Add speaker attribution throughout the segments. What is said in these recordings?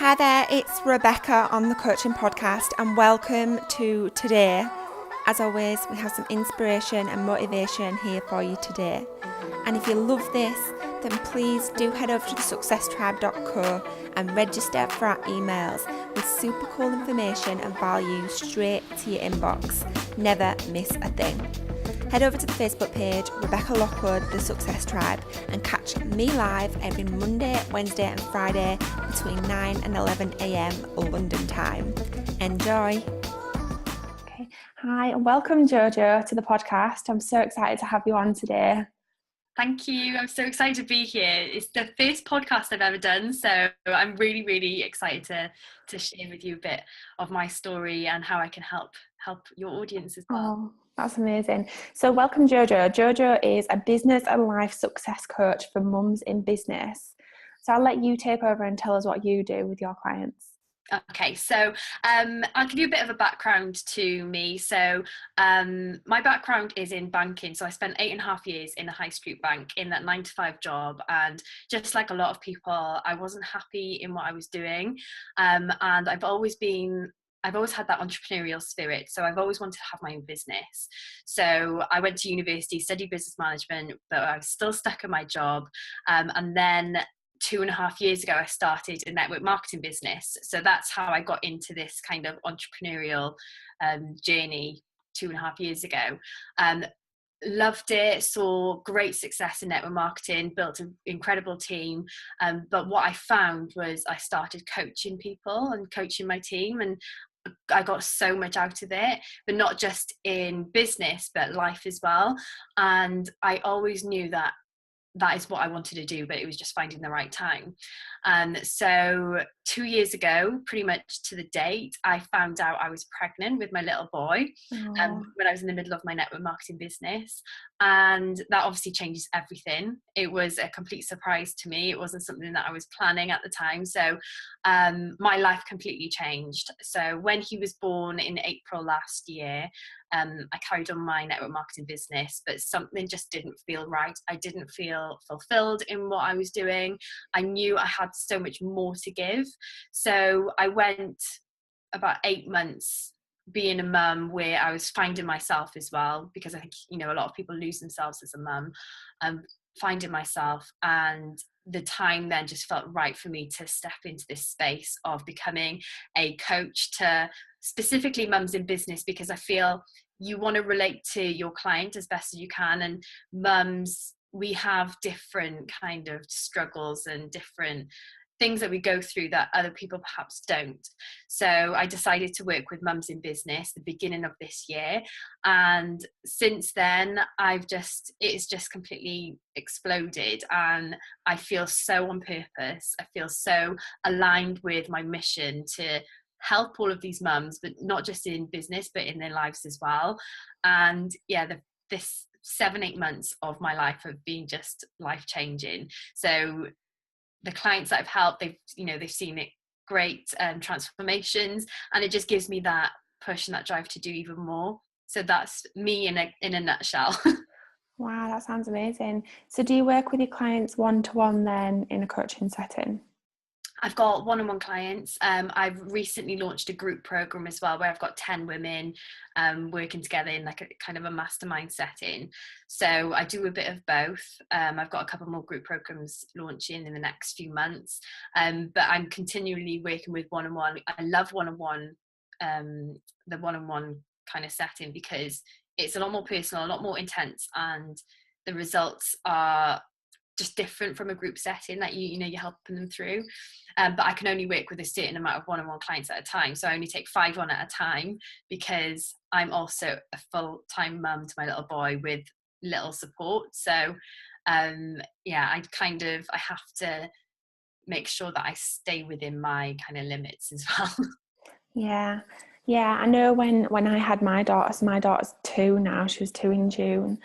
Speaker 1: Hi there, it's Rebecca on the Coaching Podcast, and welcome to today. As always, we have some inspiration and motivation here for you today. And if you love this, then please do head over to thesuccesstribe.co and register for our emails with super cool information and value straight to your inbox. Never miss a thing. Head over to the Facebook page, Rebecca Lockwood, The Success Tribe, and catch me live every Monday, Wednesday and Friday between 9 and 11 a.m. London time. Enjoy. Okay. Hi and welcome JoJo to the podcast. I'm so excited to have you on today.
Speaker 2: Thank you. I'm so excited to be here. It's the first podcast I've ever done, so I'm really excited to share with you a bit of my story and how I can help your audience as well.
Speaker 1: Oh, that's amazing. So welcome JoJo. JoJo is a business and life success coach for mums in business. So I'll let you take over and tell us what you do with your clients.
Speaker 2: Okay, so I'll give you a bit of a background to me. So my background is in banking. So I spent 8.5 years in a high street bank in that 9-to-5 job. And just like a lot of people, I wasn't happy in what I was doing. And I've always had that entrepreneurial spirit. So I've always wanted to have my own business. So I went to university, studied business management, but I was still stuck in my job. And then 2.5 years ago, I started a network marketing business. So that's how I got into this kind of entrepreneurial journey 2.5 years ago. Loved it, saw great success in network marketing, built an incredible team. But what I found was I started coaching people and coaching my team, and I got so much out of it, but not just in business, but life as well. And I always knew that is what I wanted to do, but it was just finding the right time. So 2 years ago, pretty much to the date, I found out I was pregnant with my little boy when I was in the middle of my network marketing business. And that obviously changes everything. It was a complete surprise to me. It wasn't something that I was planning at the time. So my life completely changed. So when he was born in April last year, I carried on my network marketing business, but something just didn't feel right. I didn't feel fulfilled in what I was doing. I knew I had so much more to give. So I went about 8 months being a mum where I was finding myself as well, because I think, a lot of people lose themselves as a mum, finding myself. And the time then just felt right for me to step into this space of becoming a coach to specifically mums in business, because I feel you want to relate to your client as best as you can. And mums, we have different kind of struggles and different things that we go through that other people perhaps don't. So I decided to work with mums in business the beginning of this year. And since then, it's just completely exploded. And I feel so on purpose. I feel so aligned with my mission to help all of these mums, but not just in business, but in their lives as well. And this 7-8 months of my life have been just life-changing. So the clients that I've helped, they've seen it great transformations, and it just gives me that push and that drive to do even more. So that's me in a nutshell.
Speaker 1: Wow, that sounds amazing. So do you work with your clients one-to-one then in a coaching setting?
Speaker 2: I've got one-on-one clients. I've recently launched a group program as well, where I've got 10 women working together in like a kind of a mastermind setting. So I do a bit of both. I've got a couple more group programs launching in the next few months. But I'm continually working with one-on-one. I love one-on-one, the one-on-one kind of setting, because it's a lot more personal, a lot more intense, and the results are just different from a group setting that you're helping them through. But I can only work with a certain amount of one-on-one clients at a time. So I only take 5 on at a time, because I'm also a full-time mum to my little boy with little support. So I have to make sure that I stay within my kind of limits as well.
Speaker 1: Yeah, I know when I had my daughter, so my daughter's 2 now, she was 2 in June,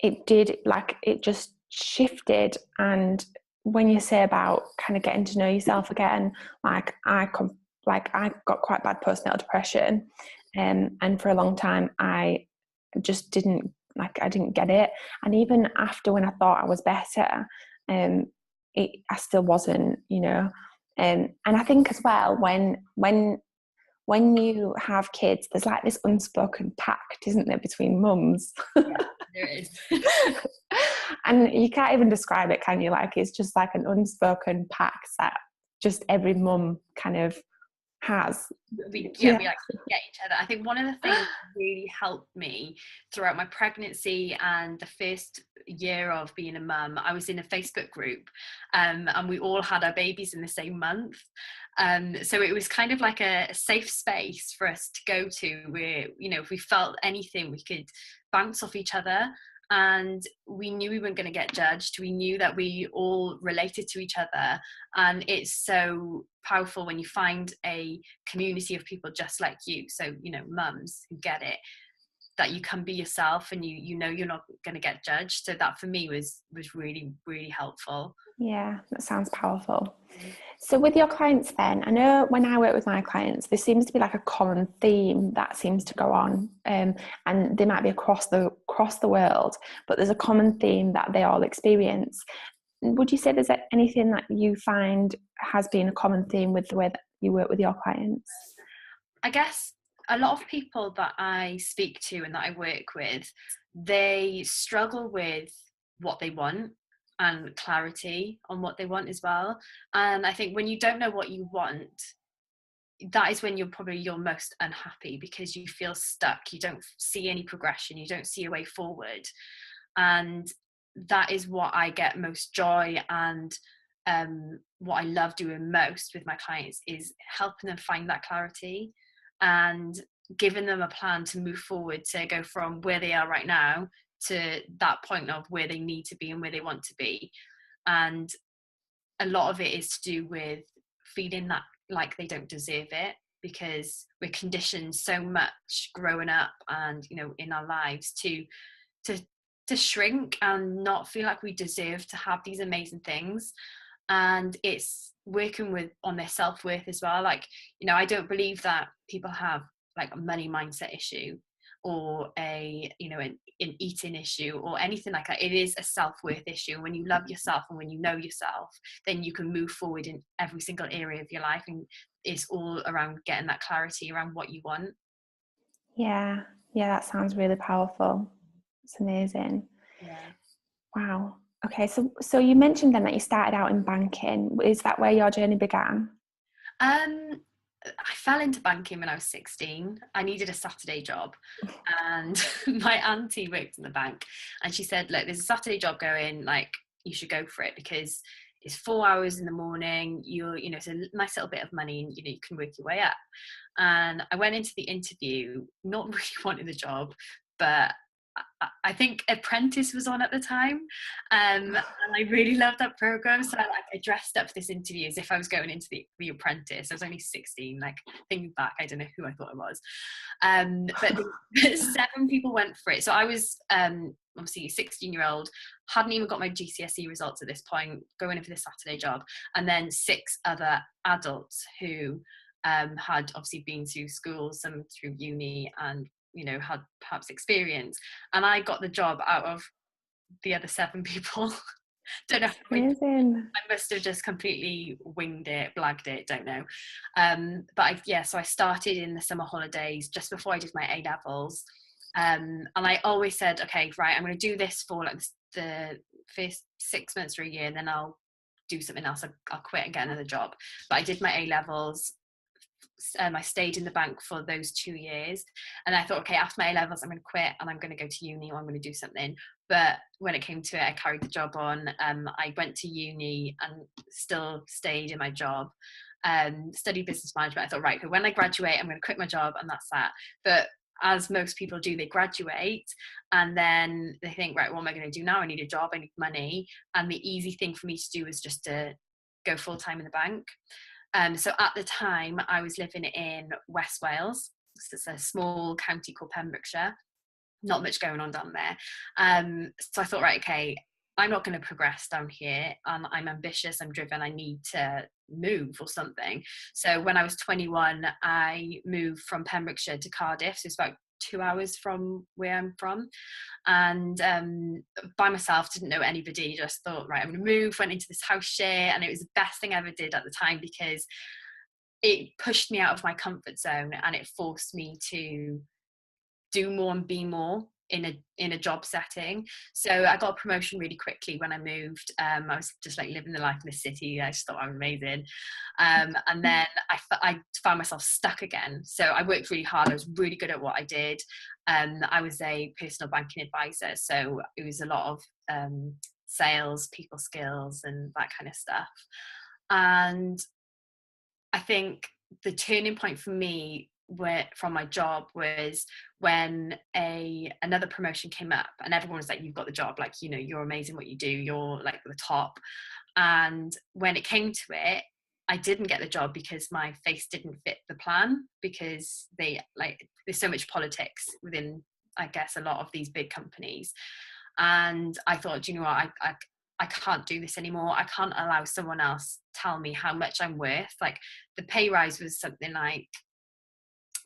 Speaker 1: it just shifted. And when you say about kind of getting to know yourself again, I got quite bad postnatal depression, and for a long time I just didn't get it. And even after, when I thought I was better, I still wasn't, And I think as well, when you have kids, there's like this unspoken pact, isn't there, between mums?
Speaker 2: Yeah, there is.
Speaker 1: And you can't even describe it, can you? Like, it's just like an unspoken pact that just every mum kind of has.
Speaker 2: We actually get each other. I think one of the things that really helped me throughout my pregnancy and the first year of being a mum, I was in a Facebook group, and we all had our babies in the same month. So it was kind of like a safe space for us to go to where, you know, if we felt anything, we could bounce off each other. And we knew we weren't going to get judged. We knew that we all related to each other. And it's so powerful when you find a community of people just like you. So, you know, mums who get it, that you can be yourself and you know you're not going to get judged. So that for me was really, really helpful.
Speaker 1: Yeah, that sounds powerful. So with your clients then, I know when I work with my clients, there seems to be like a common theme that seems to go on, and they might be across the world, but there's a common theme that they all experience. Would you say there's anything that you find has been a common theme with the way that you work with your clients?
Speaker 2: I guess a lot of people that I speak to and that I work with, they struggle with what they want and clarity on what they want as well. And I think when you don't know what you want, that is when you're most unhappy, because you feel stuck, you don't see any progression, you don't see a way forward. And that is what I get most joy and what I love doing most with my clients is helping them find that clarity and giving them a plan to move forward, to go from where they are right now to that point of where they need to be and where they want to be. And a lot of it is to do with feeling that like they don't deserve it, because we're conditioned so much growing up and, you know, in our lives to shrink and not feel like we deserve to have these amazing things. And it's working with on their self-worth as well. Like, you know, I don't believe that people have like a money mindset issue or a, you know, an eating issue or anything like that. It is a self-worth issue. When you love yourself and when you know yourself, then you can move forward in every single area of your life. And it's all around getting that clarity around what you want.
Speaker 1: Yeah, that sounds really powerful. It's amazing.
Speaker 2: Yeah.
Speaker 1: Wow. Okay, so you mentioned then that you started out in banking. Is that where your journey began?
Speaker 2: I fell into banking when I was 16. I needed a Saturday job, and my auntie worked in the bank, and she said, look, there's a Saturday job going, like, you should go for it, because it's 4 hours in the morning, you know, it's a nice little bit of money, and, you know, you can work your way up. And I went into the interview not really wanting the job, but I think Apprentice was on at the time, and I really loved that program. So I dressed up for this interview as if I was going into the Apprentice. I was only 16. Like, thinking back, I don't know who I thought I was. But 7 people went for it. So I was obviously a 16-year-old, hadn't even got my GCSE results at this point, going in for this Saturday job, and then 6 other adults who had obviously been to school, some through uni, and, you know, had perhaps experience. And I got the job out of the other 7 people. Don't know.
Speaker 1: Amazing.
Speaker 2: I must have just completely winged it, blagged it, don't know. So I started in the summer holidays just before I did my A levels. And I always said, okay, right, I'm going to do this for like the first 6 months or a year, and then I'll do something else. I'll quit and get another job. But I did my A levels. I stayed in the bank for those 2 years, and I thought, okay, after my A levels, I'm going to quit and I'm going to go to uni, or I'm going to do something. But when it came to it, I carried the job on. I went to uni and still stayed in my job, studied business management. I thought, right, when I graduate, I'm going to quit my job, and that's that. But as most people do, they graduate and then they think, right, what am I going to do now? I need a job, I need money. And the easy thing for me to do was just to go full-time in the bank. So at the time, I was living in West Wales. So it's a small county called Pembrokeshire. Not much going on down there. So I thought, right, okay, I'm not going to progress down here. I'm ambitious, I'm driven, I need to move or something. So when I was 21, I moved from Pembrokeshire to Cardiff. So it's about 2 hours from where I'm from, and by myself, didn't know anybody, just thought, right, I'm gonna move, went into this house share, and it was the best thing I ever did at the time, because it pushed me out of my comfort zone and it forced me to do more and be more in a job setting. So I got a promotion really quickly when I moved. I was just like living the life in the city. I just thought I was amazing. And then I found myself stuck again. So I worked really hard. I was really good at what I did. I was a personal banking advisor. So it was a lot of sales, people skills and that kind of stuff. And I think the turning point for me from my job was when another promotion came up, and everyone was like, you've got the job, like, you know, you're amazing what you do, you're like the top. And when it came to it, I didn't get the job because my face didn't fit the plan, because there's so much politics within, I guess, a lot of these big companies. And I thought, you know what, I can't do this anymore. I can't allow someone else tell me how much I'm worth. Like, the pay rise was something like,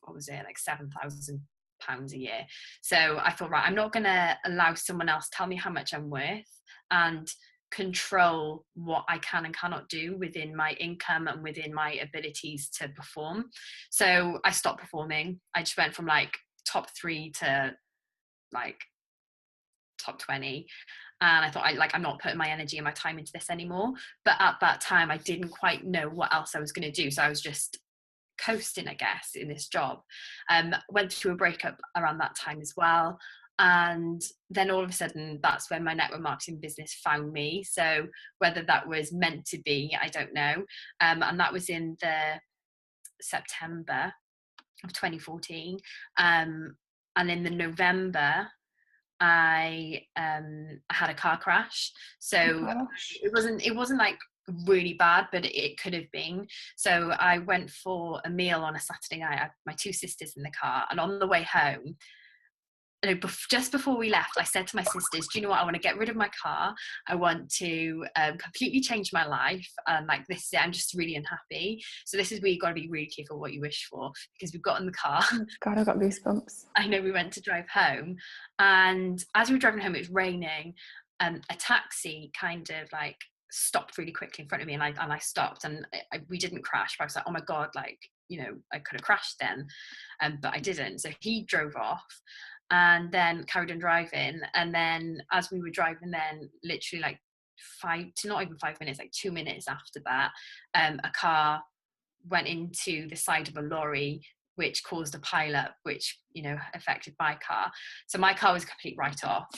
Speaker 2: what was it, like £7,000 a year. So I thought, right, I'm not going to allow someone else tell me how much I'm worth and control what I can and cannot do within my income and within my abilities to perform. So I stopped performing. I just went from like top 3 to like top 20. And I thought, I'm not putting my energy and my time into this anymore. But at that time, I didn't quite know what else I was going to do. So I was just coasting, I guess, in this job. Went through a breakup around that time as well. And then all of a sudden, that's when my network marketing business found me. So whether that was meant to be, I don't know. And that was in the September of 2014. And in the November, I had a car crash. So it wasn't like really bad, but it could have been. So I went for a meal on a Saturday night. I had my 2 sisters in the car, and on the way home, just before we left, I said to my sisters, do you know what, I want to get rid of my car. I want to completely change my life, and like this, I'm just really unhappy. So this is where you've got to be really careful what you wish for, because we've got in the car.
Speaker 1: God, I've got goosebumps.
Speaker 2: I know, we went to drive home, and as we were driving home, it was raining. A taxi kind of like stopped really quickly in front of me, and I stopped, and we didn't crash, but I was like, oh my God, like, you know, I could have crashed then, but I didn't. So he drove off and then carried on driving. And then as we were driving, then literally like not even 5 minutes, like 2 minutes after that, a car went into the side of a lorry, which caused a pile-up, which, you know, affected my car. So my car was a complete write-off.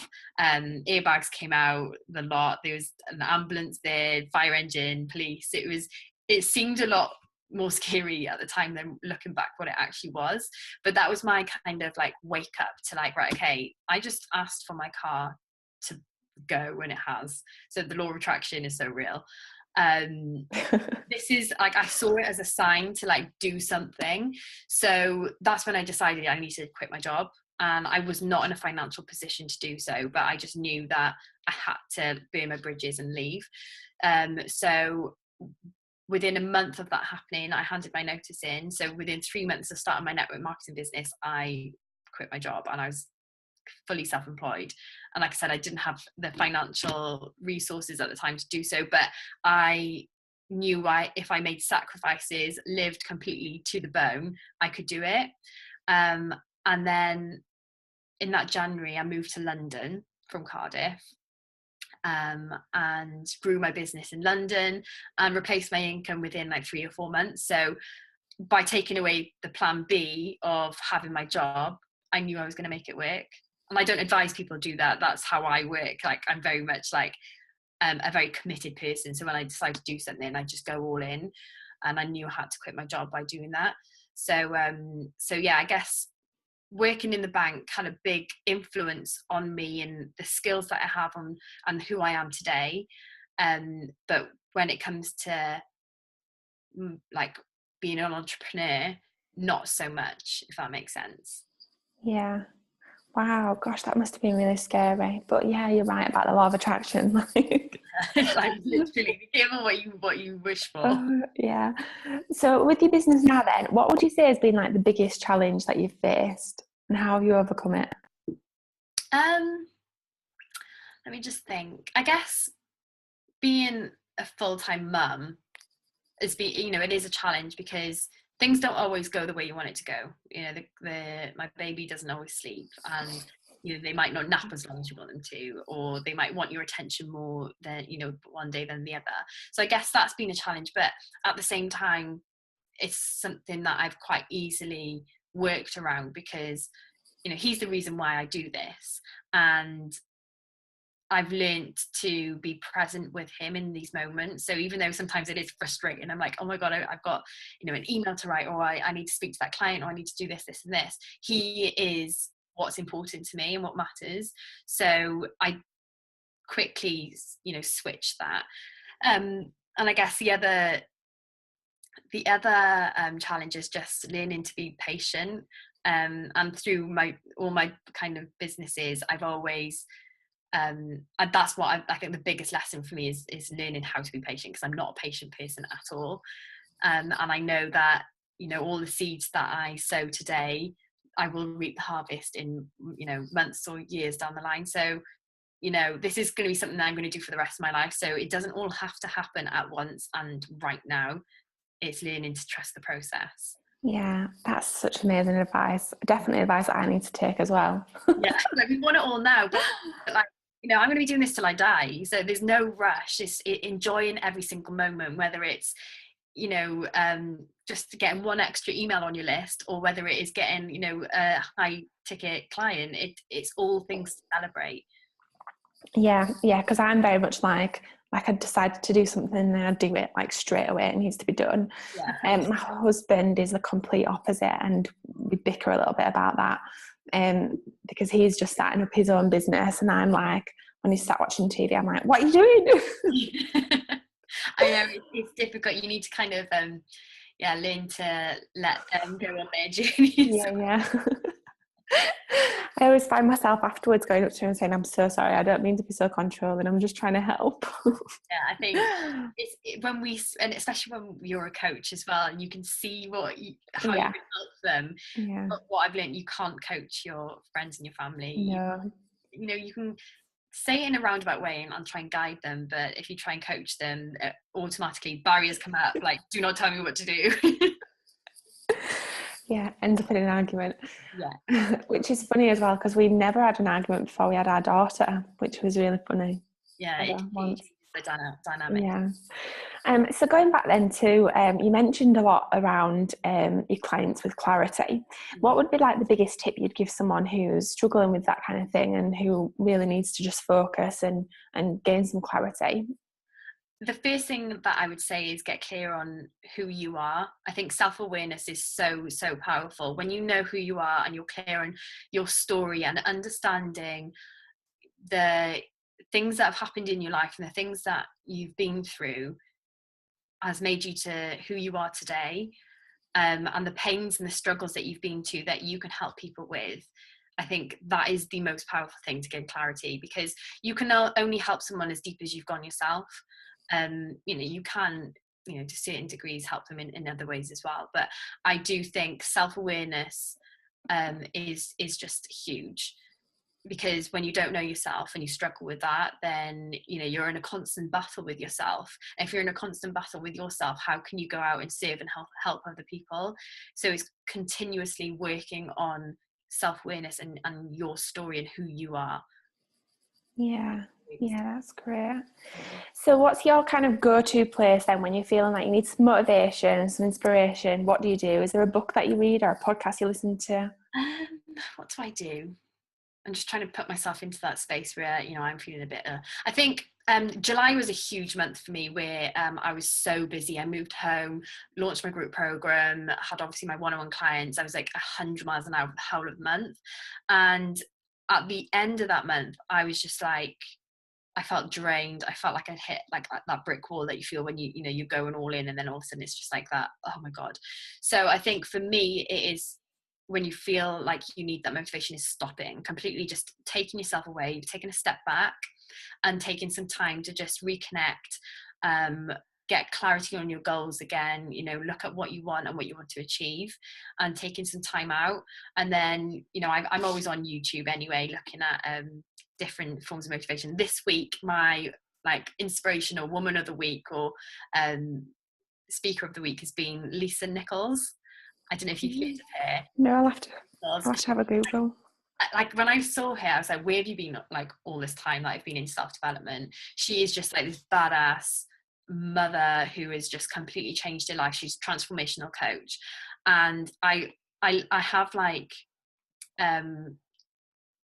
Speaker 2: Airbags came out the lot. There was an ambulance there, fire engine, police. It seemed a lot more scary at the time than looking back what it actually was. But that was my kind of like wake up to like, right, okay, I just asked for my car to go, and it has. So the law of attraction is so real. This is like, I saw it as a sign to like do something. So that's when I decided I needed to quit my job, and I was not in a financial position to do so, but I just knew that I had to burn my bridges and leave. So within a month of that happening, I handed my notice in. So within 3 months of starting my network marketing business, I quit my job, and I was fully self-employed. And like I said, I didn't have the financial resources at the time to do so, but I knew if I made sacrifices, lived completely to the bone, I could do it. And then in that January, I moved to London from Cardiff, and grew my business in London and replaced my income within like 3 or 4 months. So by taking away the plan B of having my job, I knew I was going to make it work. And I don't advise people to do that. That's how I work. Like, I'm very much like a very committed person. So when I decide to do something, I just go all in, and I knew I had to quit my job by doing that. So yeah, I guess working in the bank had a big influence on me and the skills that I have and who I am today. But when it comes to like being an entrepreneur, not so much, if that makes sense.
Speaker 1: Yeah. Wow, gosh, that must have been really scary. But yeah, you're right about the law of attraction.
Speaker 2: Like literally, be careful what you wish for.
Speaker 1: Yeah. So with your business now then, what would you say has been like the biggest challenge that you've faced? and how have you overcome it?
Speaker 2: Let me just think. I guess being a full-time mum it is a challenge because things don't always go the way you want it to go. My baby doesn't always sleep, and they might not nap as long as you want them to, or they might want your attention more than one day than the other. So I guess that's been a challenge, but at the same time it's something that I've quite easily worked around because he's the reason why I do this, and I've learned to be present with him in these moments. So even though sometimes it is frustrating, I'm like, oh my God, I've got, an email to write, or I need to speak to that client, or I need to do this, this, and this. He is what's important to me and what matters. So I quickly, switch that. And I guess the other challenge is just learning to be patient. And through all my kind of businesses, I've always and that's what I think the biggest lesson for me is learning how to be patient, because I'm not a patient person at all. And I know that all the seeds that I sow today, I will reap the harvest in months or years down the line. So this is going to be something that I'm going to do for the rest of my life. So it doesn't all have to happen at once and right now. It's learning to trust the process.
Speaker 1: Yeah, that's such amazing advice. Definitely advice that I need to take as well.
Speaker 2: Yeah, we want it all now, but I'm going to be doing this till I die. So there's no rush. It's enjoying every single moment, whether it's, just getting one extra email on your list, or whether it is getting, a high ticket client. It's all things to celebrate.
Speaker 1: Yeah, because I'm very much like I decide to do something and I do it like straight away. It needs to be done.
Speaker 2: Yeah.
Speaker 1: My husband is the complete opposite, and we bicker a little bit about that. Because he's just starting up his own business, and I'm like, when he starts watching TV, I'm like, what are you doing?
Speaker 2: I know it's difficult. You need to kind of learn to let them go on their journey.
Speaker 1: Yeah. I always find myself afterwards going up to him and saying, I'm so sorry, I don't mean to be so controlling, I'm just trying to help.
Speaker 2: Yeah, I think and especially when you're a coach as well, and you can see how you can help them.
Speaker 1: Yeah.
Speaker 2: But what I've learned, you can't coach your friends and your family.
Speaker 1: No.
Speaker 2: You can say it in a roundabout way and try and guide them, but if you try and coach them, automatically barriers come up, like, do not tell me what to do.
Speaker 1: Yeah, ends up in an argument.
Speaker 2: Yeah.
Speaker 1: Which is funny as well, because we never had an argument before we had our daughter, which was really funny.
Speaker 2: Yeah, it changes the dynamic.
Speaker 1: Yeah. So going back then to, you mentioned a lot around your clients with clarity. What would be like the biggest tip you'd give someone who's struggling with that kind of thing and who really needs to just focus and gain some clarity?
Speaker 2: The first thing that I would say is get clear on who you are. I think self-awareness is so powerful. When you know who you are and you're clear on your story and understanding the things that have happened in your life and the things that you've been through has made you to who you are today, and the pains and the struggles that you've been to that you can help people with. I think that is the most powerful thing to gain clarity, because you can only help someone as deep as you've gone yourself. You can, to certain degrees, help them in other ways as well. But I do think self-awareness is just huge, because when you don't know yourself and you struggle with that, then you're in a constant battle with yourself. And if you're in a constant battle with yourself, how can you go out and serve and help other people? So it's continuously working on self-awareness and your story and who you are.
Speaker 1: Yeah, that's great. So what's your kind of go-to place then when you're feeling like you need some motivation, some inspiration? What do you do? Is there a book that you read or a podcast you listen to?
Speaker 2: What do I do? I'm just trying to put myself into that space where I'm feeling a bit I think July was a huge month for me, where I was so busy. I moved home, launched my group program, had obviously my one-on-one clients. I was like 100 miles an hour for the whole of the month, and at the end of that month I was just like, I felt drained. I felt like I'd hit like that brick wall that you feel when you're going all in, and then all of a sudden it's just like that, oh my God. So I think for me it is, when you feel like you need that motivation, is stopping completely, just taking yourself away, taking a step back and taking some time to just reconnect get clarity on your goals again, look at what you want and what you want to achieve, and taking some time out. And then, I'm always on YouTube anyway, looking at different forms of motivation. This week, my inspirational woman of the week or speaker of the week has been Lisa Nichols. I don't know if you've heard of her.
Speaker 1: No, I'll have to have a Google.
Speaker 2: When I saw her, I was like, where have you been all this time that I've been in self-development? She is just this badass mother who has just completely changed her life. She's a transformational coach. And I have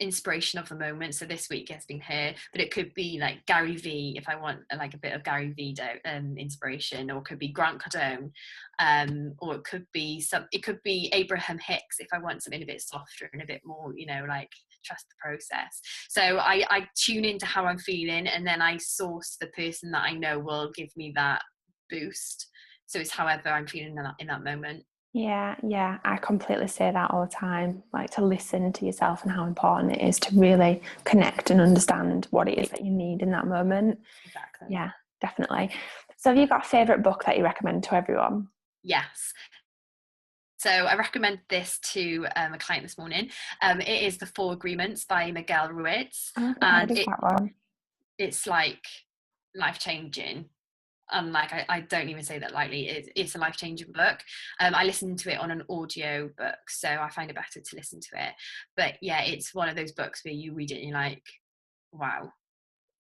Speaker 2: inspiration of the moment. So this week has been her, but it could be Gary V if I want a bit of Gary V inspiration, or it could be Grant Cardone, or it could be Abraham Hicks if I want something a bit softer and a bit more, trust the process. So I tune into how I'm feeling, and then I source the person that I know will give me that boost. So it's however I'm feeling in that moment.
Speaker 1: Yeah, I completely say that all the time, to listen to yourself and how important it is to really connect and understand what it is that you need in that moment.
Speaker 2: Exactly.
Speaker 1: Yeah, definitely. So have you got a favourite book that you recommend to everyone?
Speaker 2: Yes. So I recommend this to a client this morning. It is The 4 Agreements by Miguel Ruiz.
Speaker 1: And that one?
Speaker 2: It's life-changing. And I don't even say that lightly. It's a life-changing book. I listened to it on an audio book, so I find it better to listen to it. But yeah, it's one of those books where you read it and you're like, wow.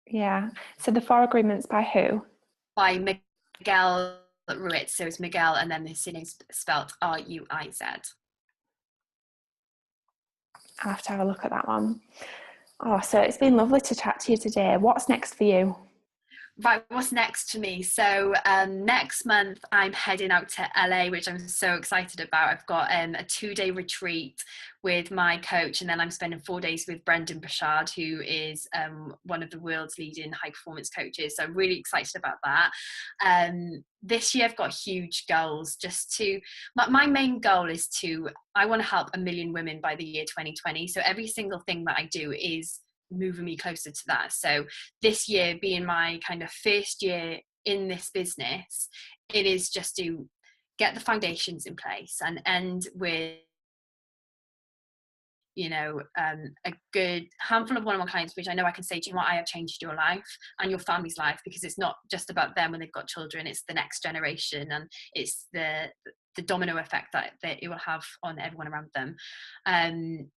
Speaker 1: Yeah. So The 4 Agreements by who?
Speaker 2: By Miguel Ruiz. So it's Miguel, and then his surname spelled Ruiz.
Speaker 1: I'll have to have a look at that one. Oh, so it's been lovely to chat to you today. What's next for you?
Speaker 2: Right, what's next for me? So next month I'm heading out to LA, which I'm so excited about. I've got a 2-day retreat with my coach, and then I'm spending 4 days with Brendan Burchard, who is one of the world's leading high performance coaches. So I'm really excited about that. This year I've got huge goals. My main goal is I want to help 1 million women by the year 2020. So every single thing that I do is moving me closer to that. So this year being my kind of first year in this business, it is just to get the foundations in place and end with a good handful of one-on-one clients, which I know I can say, do you know what, I have changed your life and your family's life, because it's not just about them when they've got children, it's the next generation, and it's the domino effect that it will have on everyone around them. And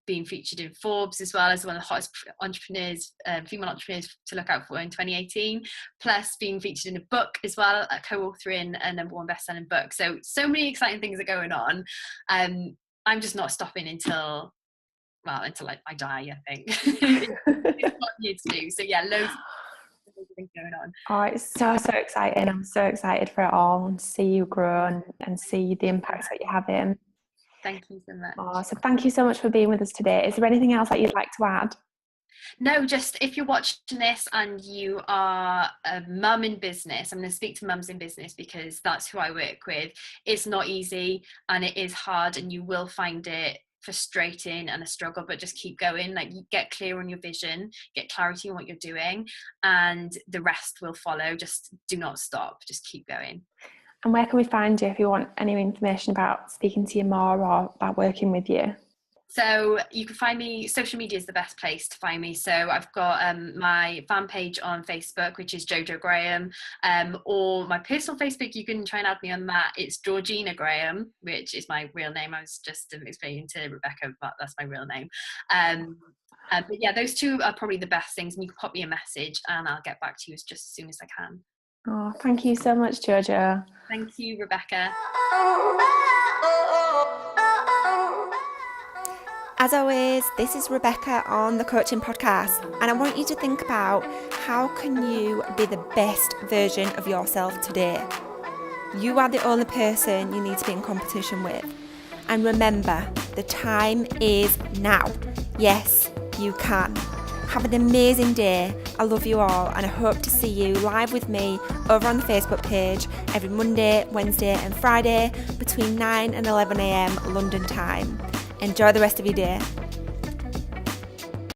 Speaker 2: being featured in Forbes as well as one of the hottest entrepreneurs, female entrepreneurs to look out for in 2018, plus being featured in a book as well, co-authoring a #1 best-selling book. So many exciting things are going on. I'm just not stopping until I die, I think. It's what you to do. So yeah, loads of things going on.
Speaker 1: Oh, it's so exciting. I'm so excited for it all, and see you grow and see the impacts that you're having.
Speaker 2: Thank you so much.
Speaker 1: Oh, so thank you so much for being with us today. Is there anything else that you'd like to add?
Speaker 2: No, just if you're watching this and you are a mum in business, I'm going to speak to mums in business because that's who I work with. It's not easy and it is hard, and you will find it frustrating and a struggle, but just keep going. You get clear on your vision, get clarity on what you're doing, and the rest will follow. Just do not stop, just keep going.
Speaker 1: And where can we find you if you want any information about speaking to you more or about working with you?
Speaker 2: So you can find me, social media is the best place to find me. So I've got my fan page on Facebook, which is JoJo Graham, or my personal Facebook, you can try and add me on that. It's Georgina Graham, which is my real name. I was just explaining to Rebecca, but that's my real name. But yeah, those two are probably the best things, and you can pop me a message and I'll get back to you just as soon as I can.
Speaker 1: Oh, thank you so much, JoJo.
Speaker 2: Thank you, Rebecca.
Speaker 1: As always, this is Rebecca on the Coaching Podcast, and I want you to think about how can you be the best version of yourself today. You are the only person you need to be in competition with. And remember, the time is now. Yes, you can. Have an amazing day. I love you all, and I hope to see you live with me over on the Facebook page every Monday, Wednesday and Friday between 9 and 11 a.m. London time. Enjoy the rest of your day.